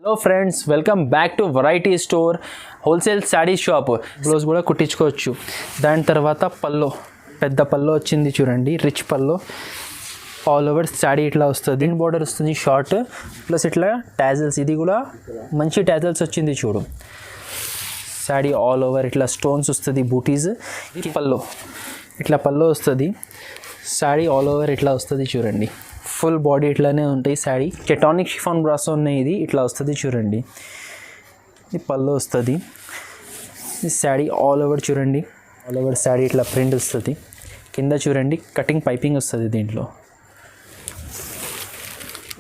Hello friends, welcome back to variety store wholesale sari shop. Blouse కూడా కుట్టించుకోవచ్చు. దాని తర్వాత పల్లో, పెద్ద పల్లో వచ్చింది చూడండి, రిచ్ పల్లో. ఆల్ ఓవర్ శారీ ఇట్లా వస్తుంది, దీని బార్డర్ వస్తుంది షార్ట్, ప్లస్ ఇట్లా టాజల్స్, ఇది కూడా మంచి టాజల్స్ వచ్చింది చూడు. శారీ ఆల్ ఓవర్ ఇట్లా స్టోన్స్ వస్తుంది, బూటీస్. ఇది పల్లో, ఇట్లా పల్లో వస్తుంది. శారీ ఆల్ ఓవర్ ఇట్లా వస్తుంది చూడండి, ఫుల్ బాడీ ఇట్లానే ఉంటాయి. శారీ కెటానిక్ షిఫాన్ బ్రాసో ఉన్నాయి, ఇది ఇట్లా వస్తుంది చూడండి. ఇది పళ్ళు వస్తుంది. ఈ శారీ ఆల్ ఓవర్ చూడండి, ఆల్ ఓవర్ శారీ ఇట్లా ప్రింట్ వస్తుంది. కింద చూడండి కటింగ్ పైపింగ్ వస్తుంది దీంట్లో.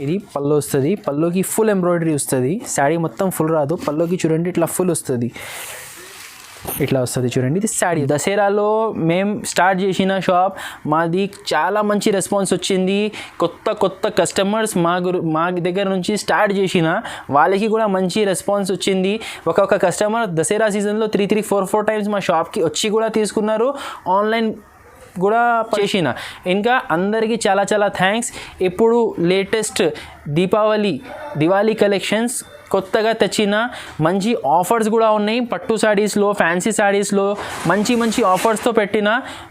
ఇది పళ్ళు వస్తుంది, పళ్ళుకి ఫుల్ ఎంబ్రాయిడరీ వస్తుంది. శారీ మొత్తం ఫుల్ రాదు, పళ్ళుకి చూడండి ఇట్లా ఫుల్ వస్తుంది, ఇట్లా వస్తుంది చూడండి. ఇది శారీ దసరాలో మేము స్టార్ట్ చేసిన షాప్ మాది, చాలా మంచి రెస్పాన్స్ వచ్చింది. కొత్త కస్టమర్స్ మా దగ్గర నుంచి స్టార్ట్ చేసిన వాళ్ళకి కూడా మంచి రెస్పాన్స్ వచ్చింది. ఒక్కొక్క కస్టమర్ దసరా సీజన్లో 3-4 టైమ్స్ మా షాప్కి వచ్చి కూడా తీసుకున్నారు, ఆన్లైన్ కూడా చేసిన. ఇంకా అందరికీ చాలా థ్యాంక్స్. ఇప్పుడు లేటెస్ట్ దివాళీ కలెక్షన్స్ కొత్తగా తెచ్చిన మంచి ఆఫర్స్ కూడా ఉన్నాయి. పట్టు శారీస్లో, ఫ్యాన్సీ శారీస్లో మంచి ఆఫర్స్తో పెట్టిన.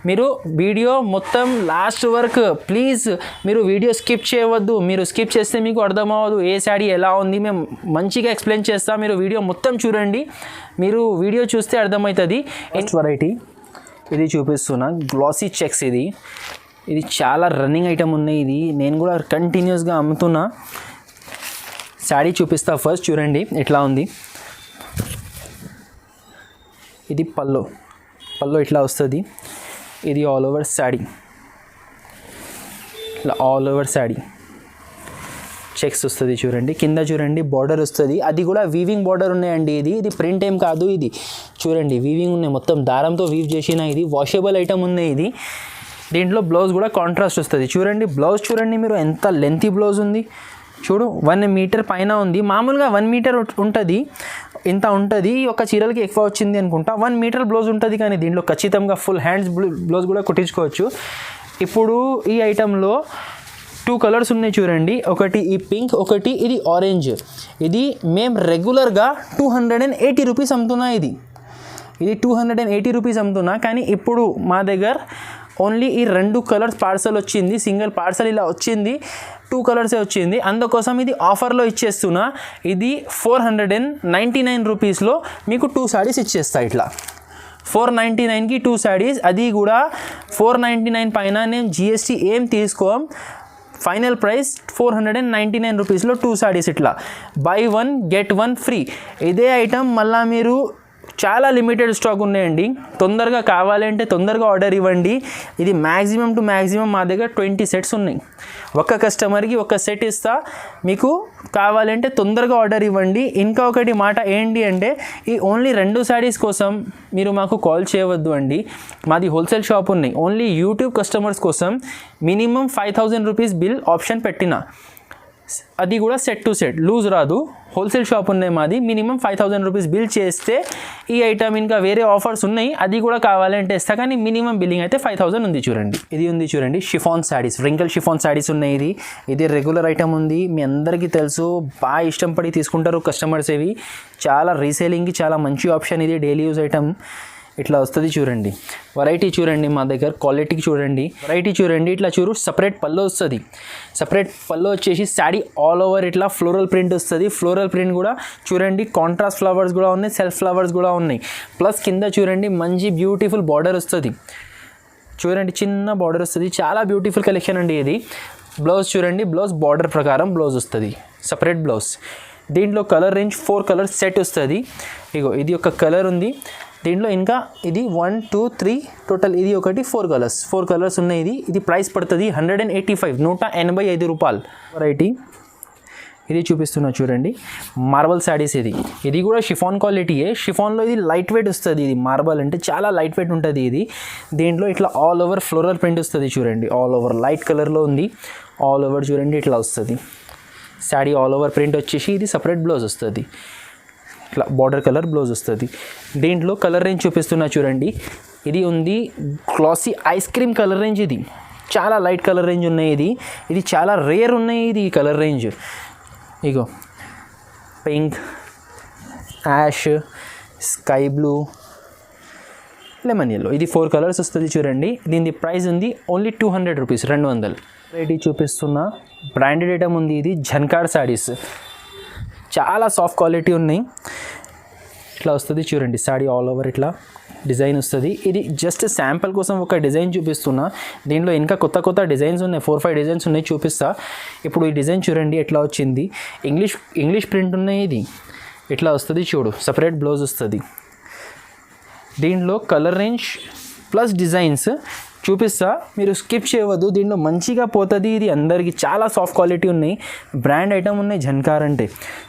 మీరు వీడియో మొత్తం లాస్ట్ వరకు ప్లీజ్, మీరు వీడియో స్కిప్ చేయవద్దు. మీరు స్కిప్ చేస్తే మీకు అర్థమవ్వదు ఏ శారీ ఎలా ఉంది. మేము మంచిగా ఎక్స్ప్లెయిన్ చేస్తాం, మీరు వీడియో మొత్తం చూడండి. మీరు వీడియో చూస్తే అర్థమవుతుంది. నెక్స్ట్ వెరైటీ ఇది చూపిస్తున్నా, గ్లాసీ చెక్స్. ఇది చాలా రన్నింగ్ ఐటమ్ ఉన్నాయి. ఇది నేను కూడా కంటిన్యూస్గా అమ్ముతున్నా. శారీ చూపిస్తా, ఫస్ట్ చూడండి ఎట్లా ఉంది. ఇది పల్లో ఇట్లా వస్తుంది. ఇది ఆల్ ఓవర్ శారీ, ఇట్లా ఆల్ ఓవర్ శారీ చెక్స్ వస్తుంది చూడండి. కింద చూడండి బార్డర్ వస్తుంది, అది కూడా వీవింగ్ బార్డర్ ఉన్నాయండి. ఇది ప్రింట్ ఏం కాదు, ఇది చూడండి వీవింగ్ ఉన్నాయి, మొత్తం దారంతో వీవ్ చేసిన. ఇది వాషబుల్ ఐటమ్ ఉన్నాయి. ఇది దీంట్లో బ్లౌజ్ కూడా కాంట్రాస్ట్ వస్తుంది చూడండి. బ్లౌజ్ చూడండి మీరు, ఎంత లెంతీ బ్లౌజ్ ఉంది చూడు. 1 మీటర్ పైన ఉంది. మామూలుగా 1 మీటర్ ఉంటుంది, ఇంత ఉంటుంది. ఒక చీరలకి ఎక్కువ వచ్చింది అనుకుంటా. 1 మీటర్ బ్లౌజ్ ఉంటుంది, కానీ దీంట్లో ఖచ్చితంగా ఫుల్ హ్యాండ్స్ బ్లౌజ్ కూడా కుట్టించుకోవచ్చు. ఇప్పుడు ఈ ఐటెంలో 2 కలర్స్ ఉన్నాయి చూడండి. ఒకటి ఈ పింక్, ఒకటి ఇది ఆరెంజ్. ఇది మేము రెగ్యులర్గా 280 రూపీస్ అమ్ముతున్నా. ఇది 280 రూపీస్ అమ్ముతున్నా, కానీ ఇప్పుడు మా దగ్గర ఓన్లీ ఈ 2 కలర్స్ పార్సల్ వచ్చింది. సింగిల్ పార్సల్ ఇలా వచ్చింది, 2 కలర్సే వచ్చింది. అందుకోసం ఇది ఆఫర్లో ఇచ్చేస్తున్నా. ఇది 499 రూపీస్లో మీకు 2 శారీస్ ఇచ్చేస్తా. ఇట్లా 499కి 2 శారీస్. అది కూడా 499 పైన నేను జిఎస్టీ ఏం తీసుకోం. ఫైనల్ ప్రైస్ 499 రూపీస్లో 2 శారీస్. ఇట్లా బై 1 గెట్ 1 ఫ్రీ. ఇదే ఐటమ్ మళ్ళీ మీరు చాలా లిమిటెడ్ స్టాక్ ఉన్నాయండి. తొందరగా కావాలంటే తొందరగా ఆర్డర్ ఇవ్వండి. ఇది మ్యాక్సిమం టు మ్యాక్సిమం మా దగ్గర 20 సెట్స్ ఉన్నాయి. ఒక కస్టమర్కి ఒక సెట్ ఇస్తా. మీకు కావాలంటే తొందరగా ఆర్డర్ ఇవ్వండి. ఇంకా ఒకటి మాట ఏంటి అంటే, ఈ ఓన్లీ 2 శారీస్ కోసం మీరు మాకు కాల్ చేయవద్దు అండి. మాది హోల్సేల్ షాప్ ఉన్నాయి. ఓన్లీ యూట్యూబ్ కస్టమర్స్ కోసం మినిమం 5000 రూపీస్ బిల్ ఆప్షన్ పెట్టిన. అది కూడా సెట్ టు సెట్, లూజ్ రాదు. హోల్సేల్ షాప్ ఉన్నాయి మాది. మినిమం 5000 రూపీస్ బిల్ చేస్తే ఈ ఐటమ్, ఇంకా వేరే ఆఫర్స్ ఉన్నాయి, అది కూడా కావాలంటే ఇస్తా. కానీ మినిమం బిల్లింగ్ అయితే 5000 ఉంది చూడండి. ఇది ఉంది చూడండి, chiffon saris, wrinkle chiffon saris ఉన్నాయి. ఇది రెగ్యులర్ ఐటమ్ ఉంది, మీ అందరికీ తెలుసు. బాగా ఇష్టం పడి తీసుకుంటారు కస్టమర్స్. ఇవి చాలా రీసేలింగ్కి చాలా మంచి ఆప్షన్. ఇది డైలీ యూజ్ ఐటమ్. ఇట్లా వస్తుంది చూడండి. వెరైటీ చూడండి మా దగ్గర, క్వాలిటీకి చూడండి, వెరైటీ చూడండి. ఇట్లా సపరేట్ పళ్ళు వస్తుంది. సపరేట్ పళ్ళు వచ్చేసి శారీ ఆల్ ఓవర్ ఇట్లా ఫ్లోరల్ ప్రింట్ వస్తుంది. ఫ్లోరల్ ప్రింట్ కూడా చూడండి, కాంట్రాస్ట్ ఫ్లవర్స్ కూడా ఉన్నాయి, సెల్ఫ్ ఫ్లవర్స్ కూడా ఉన్నాయి. ప్లస్ కింద చూడండి మంచి బ్యూటిఫుల్ బార్డర్ వస్తుంది చూడండి, చిన్న బార్డర్ వస్తుంది. చాలా బ్యూటిఫుల్ కలెక్షన్ అండి ఇది. బ్లౌజ్ చూడండి, బ్లౌజ్ బార్డర్ ప్రకారం బ్లౌజ్ వస్తుంది, సపరేట్ బ్లౌజ్. దీంట్లో కలర్ రేంజ్ 4 కలర్స్ సెట్ వస్తుంది. ఇగో ఇది ఒక కలర్ ఉంది దీంట్లో. ఇంకా ఇది 1, 2, 3 టోటల్, ఇది ఒకటి 4 కలర్స్ ఉన్నాయి. ఇది ప్రైస్ పడుతుంది 185 రూపాయలు. వెరైటీ ఇది చూపిస్తున్నా చూడండి, మార్బల్ శారీస్. ఇది కూడా షిఫాన్ క్వాలిటీయే. షిఫాన్లో ఇది లైట్ వెయిట్ వస్తుంది. ఇది మార్బల్ అంటే చాలా లైట్ వెయిట్ ఉంటుంది. దీంట్లో ఇట్లా ఆల్ ఓవర్ ఫ్లోరల్ ప్రింట్ వస్తుంది చూడండి. ఆల్ ఓవర్ లైట్ కలర్లో ఉంది. ఆల్ ఓవర్ చూడండి ఇట్లా వస్తుంది శారీ. ఆల్ ఓవర్ ప్రింట్ వచ్చేసి ఇది సపరేట్ బ్లౌజ్ వస్తుంది. ఇట్లా బార్డర్ కలర్ బ్లౌజ్ వస్తుంది. దీంట్లో కలర్ రేంజ్ చూపిస్తున్నా చూడండి. ఇది ఉంది glossy ice cream colour range. ఇది చాలా లైట్ కలర్ రేంజ్ ఉన్నాయి. ఇది చాలా రేర్ ఉన్నాయి. ఇది కలర్ రేంజ్ ఇగో pink, ash, sky blue, lemon yellow. ఇది 4 కలర్స్ వస్తుంది చూడండి. దీని ప్రైస్ ఉంది ఓన్లీ 200 రూపీస్, 200. వెరైటీ చూపిస్తున్న బ్రాండెడ్ ఐటమ్ ఉంది. ఇది జన్కార్ శారీస్, చాలా సాఫ్ట్ క్వాలిటీ ఉన్నాయి. ఇట్లా వస్తుంది చూడండి శారీ ఆల్ ఓవర్ ఇట్లా డిజైన్ వస్తుంది. ఇది జస్ట్ శాంపుల్ కోసం ఒక డిజైన్ చూపిస్తున్నా. దీంట్లో ఇంకా కొత్త కొత్త డిజైన్స్ ఉన్నాయి, 4-5 డిజైన్స్ ఉన్నాయి, చూపిస్తా. ఇప్పుడు ఈ డిజైన్ చూడండి ఎట్లా వచ్చింది. ఇంగ్లీష్ ప్రింట్ ఉన్నాయి. ఇది ఇట్లా వస్తుంది చూడు, సపరేట్ బ్లౌజ్ వస్తుంది. దీంట్లో కలర్ రేంజ్ ప్లస్ డిజైన్స్ చూపిస్తా, మీరు స్కిప్ చేయవద్దు. దీంట్లో మంచిగా పోతుంది. ఇది అందరికీ చాలా సాఫ్ట్ క్వాలిటీ ఉన్నాయి, బ్రాండ్ ఐటమ్ ఉన్నాయి జన్కార్ అంటే.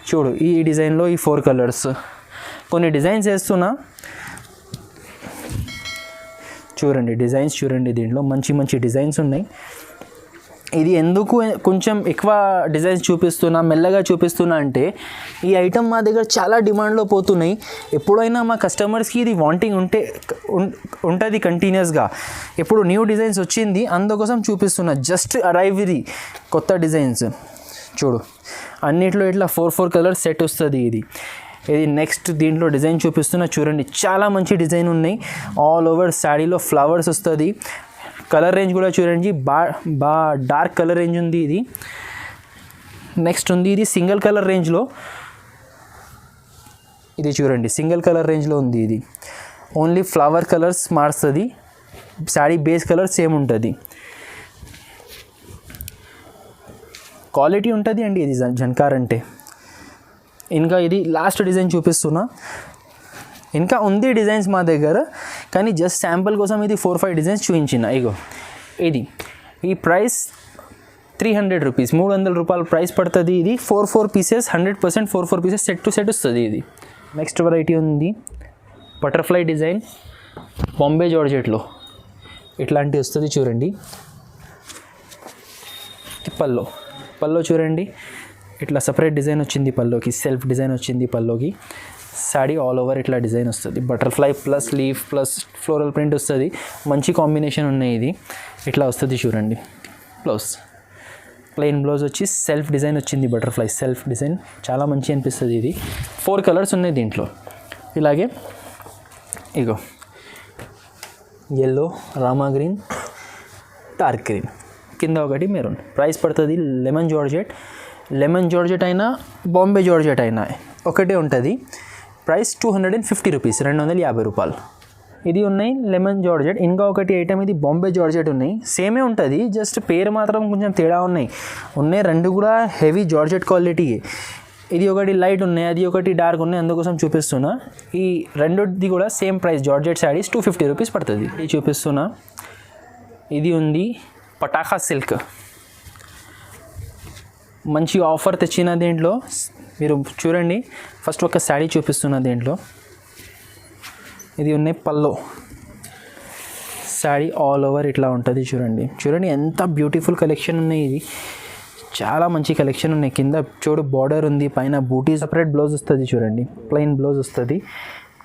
చూడు ఈ డిజైన్లో ఈ 4 కలర్స్, కొన్ని డిజైన్స్ వేస్తున్నా చూడండి. డిజైన్స్ చూడండి, దీంట్లో మంచి మంచి డిజైన్స్ ఉన్నాయి. ఇది ఎందుకు కొంచెం ఎక్కువ డిజైన్స్ చూపిస్తున్నా, మెల్లగా చూపిస్తున్నా అంటే ఈ ఐటమ్ మా దగ్గర చాలా డిమాండ్లో పోతున్నాయి. ఎప్పుడైనా మా కస్టమర్స్కి ఇది వాంటింగ్ ఉంటుంది కంటిన్యూస్గా. ఎప్పుడు న్యూ డిజైన్స్ వచ్చింది అందుకోసం చూపిస్తున్నా. జస్ట్ అరైవ్ ఇది కొత్త డిజైన్స్ చూడు. అన్నిట్లో ఇట్లా 4 కలర్స్ సెట్ వస్తుంది. ఇది నెక్స్ట్ దీంట్లో డిజైన్ చూపిస్తున్నా చూడండి. చాలా మంచి డిజైన్ ఉన్నాయి. ఆల్ ఓవర్ శారీలో ఫ్లవర్స్ వస్తుంది. కలర్ రేంజ్ కూడా చూడండి, డార్క్ కలర్ రేంజ్ ఉంది. ఇది నెక్స్ట్ ఉంది, ఇది సింగిల్ కలర్ రేంజ్లో. ఇది చూడండి సింగిల్ కలర్ రేంజ్లో ఉంది. ఇది ఓన్లీ ఫ్లవర్ కలర్స్ మారుస్తుంది, శారీ బేస్ కలర్ సేమ్ ఉంటుంది. క్వాలిటీ ఉంటుంది అండి ఇది జన్కార్ అంటే. ఇంకా ఇది లాస్ట్ డిజైన్ చూపిస్తున్నా. ఇంకా ఉంది డిజైన్స్ మా దగ్గర, కానీ జస్ట్ శాంపుల్ కోసం ఇది 4-5 డిజైన్స్ చూపించిన. ఇగో ఈ ప్రైస్ 300 రూపీస్, 300 రూపాయల ప్రైస్ పడుతుంది. ఇది 4 pieces, 100% 4 pieces set to set వస్తుంది. ఇది నెక్స్ట్ వెరైటీ ఉంది బటర్ఫ్లై డిజైన్, బాంబే జార్జెట్లో ఇట్లాంటివి వస్తుంది చూడండి. పల్లో చూడండి ఇట్లా సపరేట్ డిజైన్ వచ్చింది పల్లోకి, సెల్ఫ్ డిజైన్ వచ్చింది పల్లోకి. శారీ ఆల్ ఓవర్ ఇట్లా డిజైన్ వస్తుంది. Butterfly plus leaf plus floral print వస్తుంది. మంచి కాంబినేషన్ ఉన్నాయి. ఇది ఇట్లా వస్తుంది చూడండి. బ్లౌజ్ ప్లెయిన్ బ్లౌజ్ వచ్చి సెల్ఫ్ డిజైన్ వచ్చింది. బటర్ఫ్లై సెల్ఫ్ డిజైన్ చాలా మంచి అనిపిస్తుంది. ఇది 4 కలర్స్ ఉన్నాయి దీంట్లో. ఇలాగే ఇగో yellow, Rama green, dark green, కింద ఒకటి మెరూన్. ప్రైస్ పడుతుంది లెమన్ జార్జెట్ అయినా బాంబే జార్జెట్ అయినా ఒకటే ఉంటుంది. ప్రైస్ 250 రూపీస్, 250 రూపాయలు. ఇది ఉన్నాయి లెమన్ జార్జెట్. ఇంకా ఒకటి ఐటమ్ ఇది బాంబే జార్జెట్ ఉన్నాయి. సేమే ఉంటుంది, జస్ట్ పేరు మాత్రం కొంచెం తేడా ఉన్నాయి. రెండు కూడా హెవీ జార్జెట్ క్వాలిటీ. ఇది ఒకటి లైట్ ఉన్నాయి, అది ఒకటి డార్క్ ఉన్నాయి, అందుకోసం చూపిస్తున్నా. ఈ రెండుది కూడా same price. Georgette saris 250 rupees పడుతుంది. ఇది చూపిస్తున్నా. ఇది ఉంది పటాకా సిల్క్, మంచి ఆఫర్ తెచ్చిన. దీంట్లో మీరు చూడండి, ఫస్ట్ ఒక శారీ చూపిస్తున్నా. దీంట్లో ఇది ఉన్నాయి పల్లో. శారీ ఆల్ ఓవర్ ఇట్లా ఉంటుంది చూడండి ఎంత బ్యూటిఫుల్ కలెక్షన్ ఉన్నాయి. ఇది చాలా మంచి కలెక్షన్ ఉన్నాయి. కింద చూడు బార్డర్ ఉంది, పైన బూటీ, సపరేట్ బ్లౌజ్ వస్తుంది చూడండి, ప్లెయిన్ బ్లౌజ్ వస్తుంది.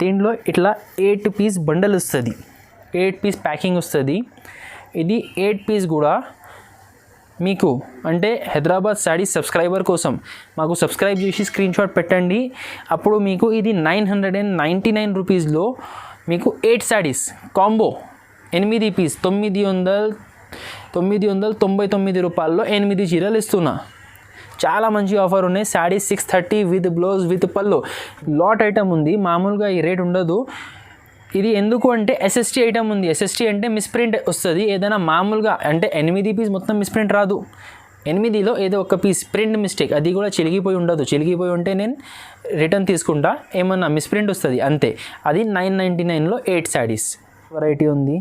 దీంట్లో ఇట్లా 8 పీస్ బండల్ వస్తుంది, 8 పీస్ ప్యాకింగ్ వస్తుంది. ఇది 8 పీస్ కూడా మీకు అంటే హైదరాబాద్ శారీస్ సబ్స్క్రైబర్ కోసం మాకు సబ్స్క్రైబ్ చేసి స్క్రీన్ షాట్ పెట్టండి. అప్పుడు మీకు ఇది 999 రూపీస్లో మీకు 8 శారీస్ కాంబో 8 పీస్ 999 రూపాయల్లో 8 చీరలు ఇస్తున్నా. చాలా మంచి ఆఫర్ ఉన్నాయి. Sari 630 with blouse with pallu. Lot item ఉంది, మామూలుగా ఈ రేట్ ఉండదు. ఇది ఎందుకు అంటే SST ఐటమ్ ఉంది. SST అంటే మిస్ప్రింట్ వస్తుంది. ఏదైనా మామూలుగా అంటే 8 పీస్ మొత్తం మిస్ప్రింట్ రాదు. 8లో ఏదో ఒక పీస్ ప్రింట్ మిస్టేక్, అది కూడా చిరిగిపోయి ఉండదు. చిరిగిపోయి ఉంటే నేను రిటర్న్ తీసుకుంటా, ఏమన్నా మిస్ప్రింట్ వస్తుంది అంతే. అది 999లో 8 శారీస్. వెరైటీ ఉంది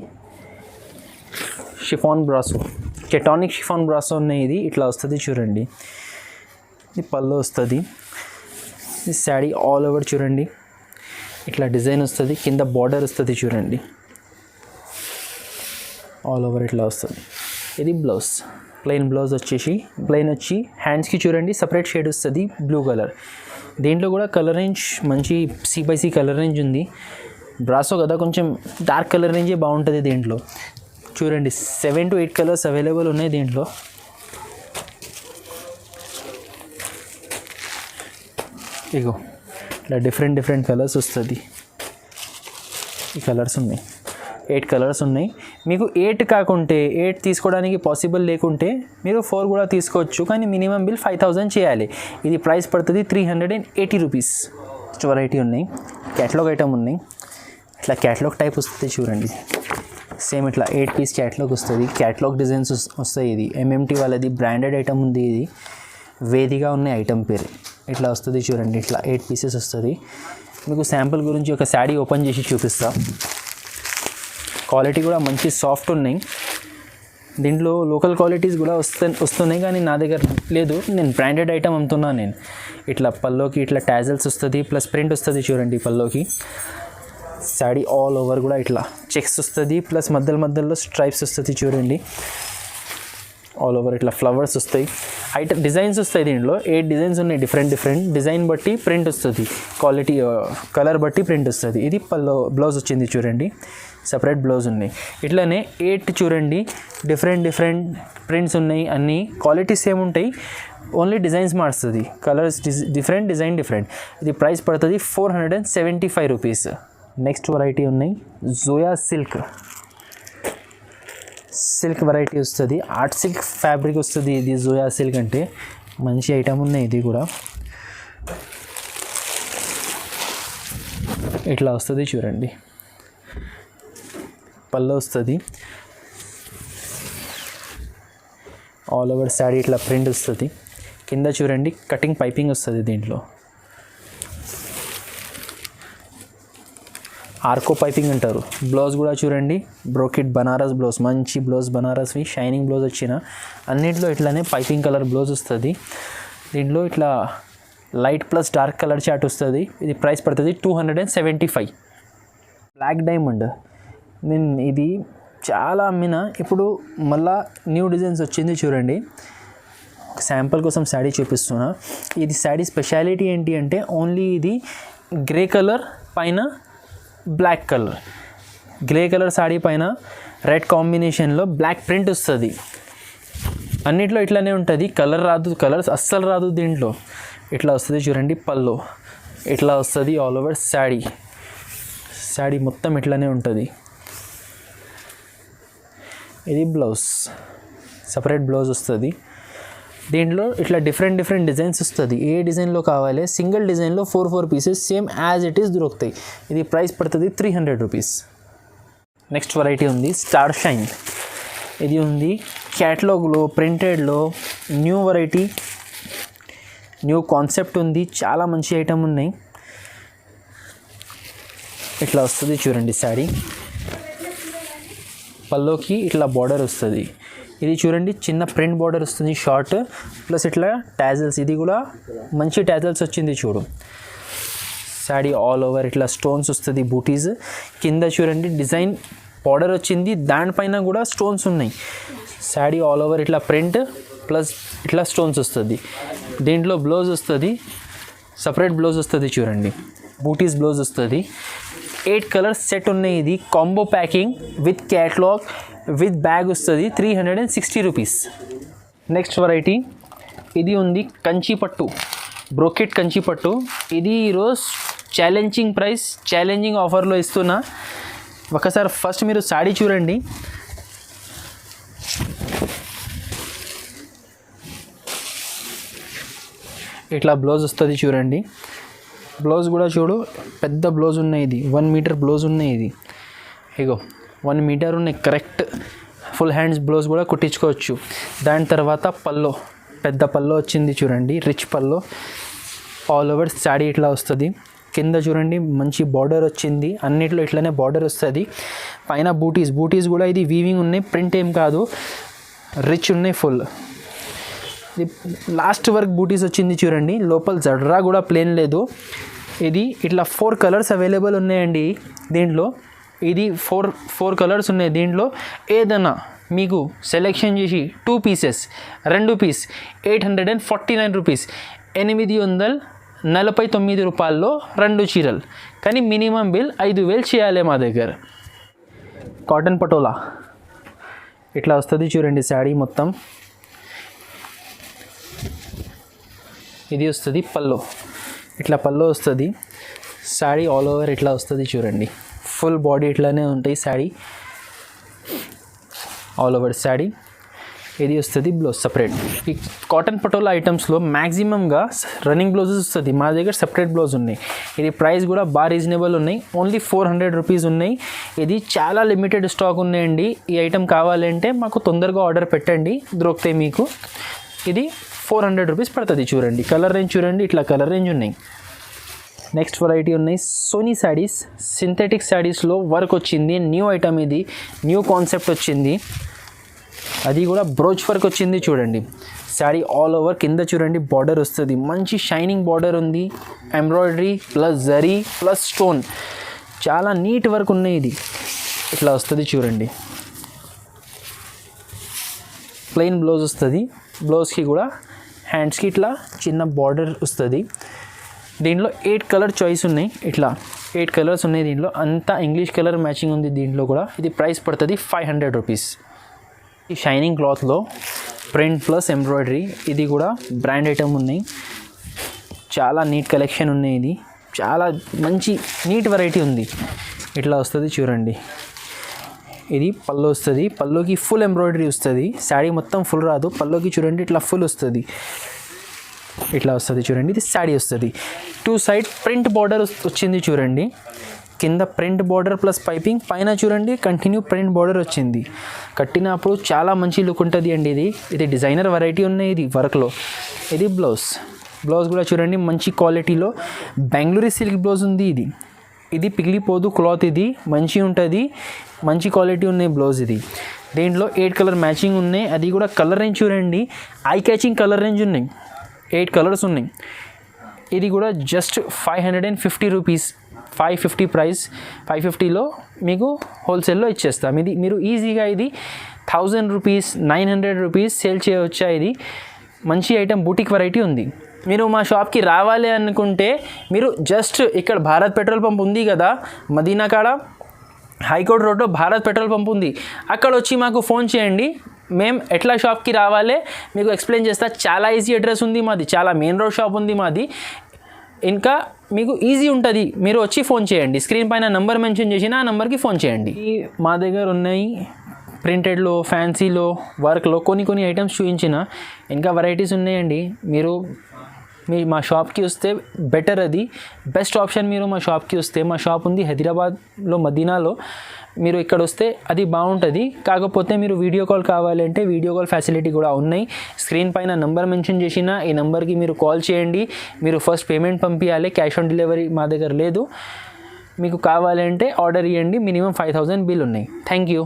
షిఫాన్ బ్రాసో, కెటానిక్ షిఫాన్ బ్రాసో ఉన్నాయి. ఇది ఇట్లా వస్తుంది చూడండి. ఇది పళ్ళు వస్తుంది. ఈ శారీ ఆల్ ఓవర్ చూడండి ఇట్లా డిజైన్ వస్తుంది, కింద బార్డర్ వస్తుంది చూడండి, ఆల్ ఓవర్ ఇట్లా వస్తుంది. ఇది బ్లౌజ్, ప్లెయిన్ బ్లౌజ్ వచ్చి హ్యాండ్స్కి చూడండి సపరేట్ షేడ్ వస్తుంది బ్లూ కలర్. దీంట్లో కూడా కలర్ రేంజ్ మంచి C/C కలర్ రేంజ్ ఉంది. బ్రాసో కదా కొంచెం డార్క్ కలర్ రేంజే బాగుంటుంది. దీంట్లో చూడండి 7 to 8 కలర్స్ అవైలబుల్ ఉన్నాయి దీంట్లో. ఇగో ఇట్లా డిఫరెంట్ కలర్స్ వస్తుంది. ఈ కలర్స్ ఉన్నాయి, 8 కలర్స్ ఉన్నాయి. మీకు 8 కాకుంటే 8 తీసుకోవడానికి పాసిబుల్ లేకుంటే మీరు 4 కూడా తీసుకోవచ్చు, కానీ మినిమం బిల్ 5000 చేయాలి. ఇది ప్రైస్ పడుతుంది 380 రూపీస్. వెరైటీ ఉన్నాయి, క్యాటలాగ్ ఐటమ్ ఉన్నాయి. ఇట్లా క్యాటలాగ్ టైప్ వస్తుంది చూడండి, సేమ్ ఇట్లా 8 పీస్ క్యాటలాగ్ వస్తుంది. క్యాటలాగ్ డిజైన్స్ వస్తాయి. ఇది ఎంఎంటీ వాళ్ళది బ్రాండెడ్ ఐటమ్ ఉంది. ఇది వేదిగా ఉన్న ఐటమ్ పేరు. ఇట్లా వస్తుంది చూడండి, ఇట్లా 8 పీసెస్ వస్తుంది. మీకు శాంపుల్ గురించి ఒక శారీ ఓపెన్ చేసి చూపిస్తా. క్వాలిటీ కూడా మంచి సాఫ్ట్ ఉన్నాయి. దీంట్లో లోకల్ క్వాలిటీస్ కూడా వస్తున్నాయి, కానీ నా దగ్గర లేదు. నేను బ్రాండెడ్ ఐటమ్ అమ్ముతున్నా నేను. ఇట్లా పల్లోకి ఇట్లా టాజల్స్ వస్తుంది, ప్లస్ ప్రింట్ వస్తుంది చూడండి పల్లోకి. శారీ ఆల్ ఓవర్ కూడా ఇట్లా చెక్స్ వస్తుంది, ప్లస్ మధ్యలో స్ట్రైప్స్ వస్తుంది చూడండి. ఆల్ ఓవర్ ఇట్లా ఫ్లవర్స్ వస్తాయి. ఐటమ్ డిజైన్స్ వస్తాయి. దీంట్లో 8 డిజైన్స్ ఉన్నాయి. డిఫరెంట్ డిజైన్ బట్టి ప్రింట్ వస్తుంది, క్వాలిటీ కలర్ బట్టి ప్రింట్ వస్తుంది. ఇది బ్లౌజ్ వచ్చింది చూడండి, సపరేట్ బ్లౌజ్ ఉన్నాయి. ఇట్లానే 8 చూడండి, డిఫరెంట్ ప్రింట్స్ ఉన్నాయి. అన్నీ క్వాలిటీ సేమ్ ఉంటాయి, ఓన్లీ డిజైన్స్ మారుస్తుంది. Colours different, design different. ఇది ప్రైస్ పడుతుంది 475 రూపీస్. నెక్స్ట్ వెరైటీ ఉన్నాయి, జోయా సిల్క్ వెరైటీ వస్తుంది. ఆర్ట్ సిల్క్ ఫ్యాబ్రిక్ వస్తుంది. ఇది జోయా సిల్క్ అంటే మంచి ఐటమ్ ఉన్నాయి. ఇది కూడా ఇట్లా వస్తుంది చూడండి, పళ్ళు వస్తుంది. ఆల్ ఓవర్ శారీ ఇట్లా ప్రింట్ వస్తుంది. కింద చూడండి కటింగ్ పైపింగ్ వస్తుంది. దీంట్లో ఆర్కో పైపింగ్ అంటారు. బ్లౌజ్ కూడా చూడండి, బ్రోకెట్ బనారస్ బ్లౌజ్, మంచి బ్లౌజ్ బనారస్వి షైనింగ్ బ్లౌజ్ వచ్చిన. అన్నింటిలో ఇట్లానే పైపింగ్ కలర్ బ్లౌజ్ వస్తుంది. దీంట్లో ఇట్లా light plus dark colour chart వస్తుంది. ఇది ప్రైస్ పడుతుంది 275. బ్లాక్ డైమండ్ నేను ఇది చాలా అమ్మిన. ఇప్పుడు మళ్ళా న్యూ డిజైన్స్ వచ్చింది చూడండి. శాంపుల్ కోసం శారీ చూపిస్తున్నా. ఇది శారీ స్పెషాలిటీ ఏంటి అంటే ఓన్లీ ఇది గ్రే కలర్ పైన black colour, grey colour sari పైన రెడ్ కాంబినేషన్లో బ్లాక్ ప్రింట్ వస్తుంది. అన్నిట్లో ఇట్లానే ఉంటుంది. కలర్ రాదు, కలర్స్ అస్సలు రాదు దీంట్లో. ఇట్లా వస్తుంది చూడండి పళ్ళు, ఇట్లా వస్తుంది ఆల్ ఓవర్ శారీ మొత్తం ఇట్లానే ఉంటుంది. ఇది బ్లౌజ్, సపరేట్ బ్లౌజ్ వస్తుంది. దీంట్లో ఇట్లా డిఫరెంట్ డిజైన్స్ వస్తుంది. ఏ డిజైన్లో కావాలి సింగిల్ డిజైన్లో 4 pieces same as it is దొరుకుతాయి. ఇది ప్రైస్ పడుతుంది 300 రూపీస్. నెక్స్ట్ వెరైటీ ఉంది స్టార్ షైన్. ఇది ఉంది క్యాటలాగ్లో, ప్రింటెడ్లో న్యూ వెరైటీ, న్యూ కాన్సెప్ట్ ఉంది. చాలా మంచి ఐటమ్ ఉన్నాయి. ఇట్లా వస్తుంది చూడండి శారీ. పల్లోకి ఇట్లా బార్డర్ వస్తుంది. ఇది చూడండి చిన్న ప్రింట్ బార్డర్ వస్తుంది షార్ట్, ప్లస్ ఇట్లా టాజల్స్. ఇది కూడా మంచి టాజల్స్ వచ్చింది చూడు. శారీ ఆల్ ఓవర్ ఇట్లా స్టోన్స్ వస్తుంది, బూటీస్. కింద చూడండి డిజైన్ బార్డర్ వచ్చింది, దానిపైన కూడా స్టోన్స్ ఉన్నాయి. శారీ ఆల్ ఓవర్ ఇట్లా ప్రింట్ ప్లస్ ఇట్లా స్టోన్స్ వస్తుంది. దీంట్లో బ్లౌజ్ వస్తుంది, సపరేట్ బ్లౌజ్ వస్తుంది చూడండి, బూటీస్ బ్లౌజ్ వస్తుంది. 8 కలర్స్ సెట్ ఉన్నాయి. ఇది combo packing with catalogue with bag వస్తుంది 360 రూపీస్. నెక్స్ట్ వెరైటీ ఇది ఉంది కంచిపట్టు, బ్రోకెట్ కంచిపట్టు. ఇది ఈరోజు ఛాలెంజింగ్ ప్రైస్, ఛాలెంజింగ్ ఆఫర్లో ఇస్తున్నా. ఒకసారి ఫస్ట్ మీరు శారీ చూడండి. ఇట్లా బ్లౌజ్ వస్తుంది చూడండి. బ్లౌజ్ కూడా చూడు, పెద్ద బ్లౌజ్ ఉన్నాయి. ఇది 1 మీటర్ బ్లౌజ్ ఉన్నాయి. ఇది ఇగో 1 మీటర్ ఉన్నాయి. కరెక్ట్ ఫుల్ హ్యాండ్స్ బ్లౌజ్ కూడా కుట్టించుకోవచ్చు. దాని తర్వాత పల్లో, పెద్ద పల్లో వచ్చింది చూడండి, రిచ్ పల్లో. ఆల్ ఓవర్ శారీ ఇట్లా వస్తుంది. కింద చూడండి మంచి బార్డర్ వచ్చింది. అన్నిట్లో ఇట్లానే బార్డర్ వస్తుంది. పైన బూటీస్ కూడా ఇది వీవింగ్ ఉన్నాయి, ప్రింట్ ఏం కాదు, రిచ్ ఉన్నాయి ఫుల్. లాస్ట్ వర్క్ బూటీస్ వచ్చింది చూడండి. లోపల జడ్రా కూడా ప్లేన్ లేదు. ఇది ఇట్లా 4 కలర్స్ అవైలబుల్ ఉన్నాయండి దీంట్లో. ఇది 4 కలర్స్ ఉన్నాయి. దీంట్లో ఏదైనా మీకు సెలెక్షన్ చేసి 2 పీసెస్, 2 పీస్ 849 రూపీస్, 849 రూపాయల్లో 2 చీరలు. కానీ మినిమం బిల్ 5000 చేయాలి మా దగ్గర. కాటన్ పటోలా ఇట్లా వస్తుంది చూడండి శారీ మొత్తం. ఇది వస్తుంది పల్లో. ఇట్లా పళ్ళు వస్తుంది. శారీ ఆల్ ఓవర్ ఇట్లా వస్తుంది చూడండి. ఫుల్ బాడీ ఇట్లానే ఉంటాయి శారీ, ఆల్ ఓవర్ శారీ. ఇది వస్తుంది బ్లౌజ్ సపరేట్. ఈ కాటన్ పటోలా ఐటమ్స్లో మ్యాక్సిమంగా రన్నింగ్ బ్లౌజెస్ వస్తుంది. మా దగ్గర సపరేట్ బ్లౌజ్ ఉన్నాయి. ఇది ప్రైస్ కూడా బాగా రీజనబుల్ ఉన్నాయి. ఓన్లీ 400 రూపీస్ ఉన్నాయి. ఇది చాలా లిమిటెడ్ స్టాక్ ఉన్నాయండి. ఈ ఐటమ్ కావాలంటే మాకు తొందరగా ఆర్డర్ పెట్టండి, దొరుకుతాయి మీకు. ఇది 400 రూపీస్ పడుతుంది. చూడండి కలర్ రేంజ్ చూడండి, ఇట్లా కలర్ రేంజ్ ఉన్నాయి. నెక్స్ట్ వెరైటీ ఉన్నాయి సోనీ శారీస్. సింథెటిక్ శారీస్లో వర్క్ వచ్చింది. న్యూ ఐటమ్ ఇది, న్యూ కాన్సెప్ట్ వచ్చింది. అది కూడా బ్రోచ్ వర్క్ వచ్చింది చూడండి. శారీ ఆల్ ఓవర్ కింద చూడండి బార్డర్ వస్తుంది. మంచి షైనింగ్ బార్డర్ ఉంది. Embroidery plus zari plus stone, చాలా నీట్ వర్క్ ఉన్నాయి. ఇది ఇట్లా వస్తుంది చూడండి. ప్లెయిన్ బ్లౌజ్ వస్తుంది. బ్లౌజ్కి కూడా హ్యాండ్స్కి ఇట్లా చిన్న బార్డర్ వస్తుంది. దీంట్లో 8 కలర్ చాయిస్ ఉన్నాయి. ఇట్లా 8 కలర్స్ ఉన్నాయి. దీంట్లో అంతా ఇంగ్లీష్ కలర్ మ్యాచింగ్ ఉంది దీంట్లో కూడా. ఇది ప్రైస్ పడుతుంది 500 రూపీస్. ఈ షైనింగ్ క్లాత్లో ప్రింట్ ప్లస్ ఎంబ్రాయిడరీ, ఇది కూడా బ్రాండ్ ఐటమ్ ఉన్నాయి. చాలా నీట్ కలెక్షన్ ఉన్నాయి. ఇది చాలా మంచి నీట్ వెరైటీ ఉంది. ఇట్లా వస్తుంది చూడండి. ఇది పళ్ళు వస్తుంది. పళ్ళుకి ఫుల్ ఎంబ్రాయిడరీ వస్తుంది. శారీ మొత్తం ఫుల్ రాదు, పళ్ళుకి చూడండి ఇట్లా ఫుల్ వస్తుంది. ఇట్లా వస్తుంది చూడండి. ఇది శారీ వస్తుంది. 2 సైడ్ ప్రింట్ బార్డర్ వచ్చింది చూడండి. కింద ప్రింట్ బార్డర్ ప్లస్ పైపింగ్, పైన చూడండి కంటిన్యూ ప్రింట్ బార్డర్ వచ్చింది. కట్టినప్పుడు చాలా మంచి లుక్ ఉంటుంది అండి. ఇది డిజైనర్ వెరైటీ ఉన్నాయి ఇది వర్క్లో. ఇది బ్లౌజ్ కూడా చూడండి మంచి క్వాలిటీలో బెంగళూరు సిల్క్ బ్లౌజ్ ఉంది. ఇది పిగిలిపోదు క్లాత్, ఇది మంచి ఉంటుంది, మంచి క్వాలిటీ ఉన్నాయి బ్లౌజ్. ఇది దీంట్లో 8 కలర్ మ్యాచింగ్ ఉన్నాయి. అది కూడా కలర్ రేంజ్ చూడండి, ఐ క్యాచింగ్ కలర్ రేంజ్ ఉన్నాయి. 8 కలర్స్ ఉన్నాయి. ఇది కూడా జస్ట్ 550 రూపీస్, 550 ప్రైస్. 550లో మీకు హోల్సేల్లో ఇచ్చేస్తాం. ఇది మీరు ఈజీగా ఇది 1000 రూపీస్ 900 రూపీస్ సేల్ చేయవచ్చా. ఇది మంచి ఐటమ్, బూటిక్ వెరైటీ ఉంది. మీరు మా షాప్కి రావాలి అనుకుంటే మీరు జస్ట్ ఇక్కడ భారత్ పెట్రోల్ పంప్ ఉంది కదా, మదీనా కాడ హైకోర్ట్ రోడ్లో భారత్ పెట్రోల్ పంప్ ఉంది, అక్కడ వచ్చి మాకు ఫోన్ చేయండి. మేము ఎట్లా షాప్కి రావాలి మీకు ఎక్స్ప్లెయిన్ చేస్తా. చాలా ఈజీ అడ్రస్ ఉంది మాది, చాలా మెయిన్ రోడ్ షాప్ ఉంది మాది. ఇంకా మీకు ఈజీ ఉంటుంది. మీరు వచ్చి ఫోన్ చేయండి. స్క్రీన్ పైన నంబర్ మెన్షన్ చేసిన ఆ నెంబర్కి ఫోన్ చేయండి. మా దగ్గర ఉన్నాయి ప్రింటెడ్లో, ఫ్యాన్సీలో, వర్క్లో కొన్ని ఐటమ్స్ చూపించిన. ఇంకా వెరైటీస్ ఉన్నాయండి. మీరు మా షాప్కి వస్తే బెటర్, అది బెస్ట్ ఆప్షన్. మీరు మా షాప్కి వస్తే, మా షాప్ ఉంది హైదరాబాద్లో మదీనాలో. మీరు ఇక్కడ వస్తే అది బాగుంటుంది. కాకపోతే మీరు వీడియో కాల్ కావాలంటే వీడియో కాల్ ఫెసిలిటీ కూడా ఉన్నాయి. స్క్రీన్ పైన నెంబర్ మెన్షన్ చేసిన ఈ నెంబర్కి మీరు కాల్ చేయండి. మీరు ఫస్ట్ పేమెంట్ పంపించాలి, క్యాష్ ఆన్ డెలివరీ మా దగ్గర లేదు. మీకు కావాలంటే ఆర్డర్ ఇవ్వండి. మినిమం 5000 బిల్ ఉన్నాయి. Thank you.